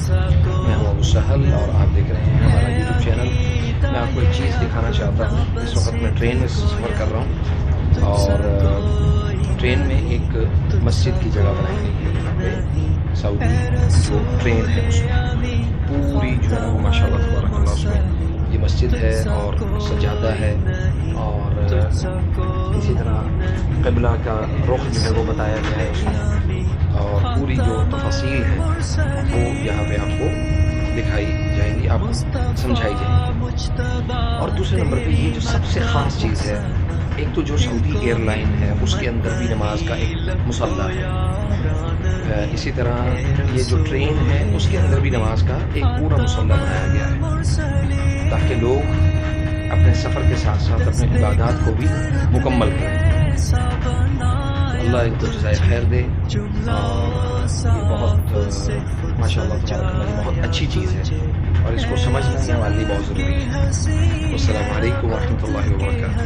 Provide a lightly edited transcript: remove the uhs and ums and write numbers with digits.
میں ہوں ابو سہل اور آپ دیکھ رہے ہیں ہمارا یوٹیوب چینل۔ میں آپ کو ایک چیز دکھانا چاہتا ہوں۔ اس وقت میں ٹرین میں سفر کر رہا ہوں اور ٹرین میں ایک مسجد کی جگہ بنائی گئی ہے یہاں پہ سعودی جو ٹرین ہے اس میں پوری جو ہے نا وہ ماشاء اللہ تبارک اللہ اس میں یہ مسجد ہے اور سجادہ ہے اور اسی طرح قبلہ کا رخ جو ہے وہ بتایا گیا ہے اس میں اور پوری جو تفاصیل ہے وہ یہاں پہ آپ کو دکھائی جائیں گی، آپ کو سمجھائی جائیں گی۔ اور دوسرے نمبر پہ یہ جو سب سے خاص چیز ہے، ایک تو جو سعودی ایئر لائن ہے اس کے اندر بھی نماز کا ایک مصلی ہے، اسی طرح یہ جو ٹرین ہے اس کے اندر بھی نماز کا ایک پورا مصلی بنایا گیا ہے تاکہ لوگ اپنے سفر کے ساتھ ساتھ اپنے عبادات کو بھی مکمل کریں۔ اللہ ان کو جزائے خیر دے، اور یہ بہت ماشاء اللہ تبارک اللہ یہ بہت اچھی چیز ہے اور اس کو سمجھنا یہ ہمارے لیے بہت ضروری ہے۔ السلام علیکم ورحمۃ اللہ وبرکاتہ۔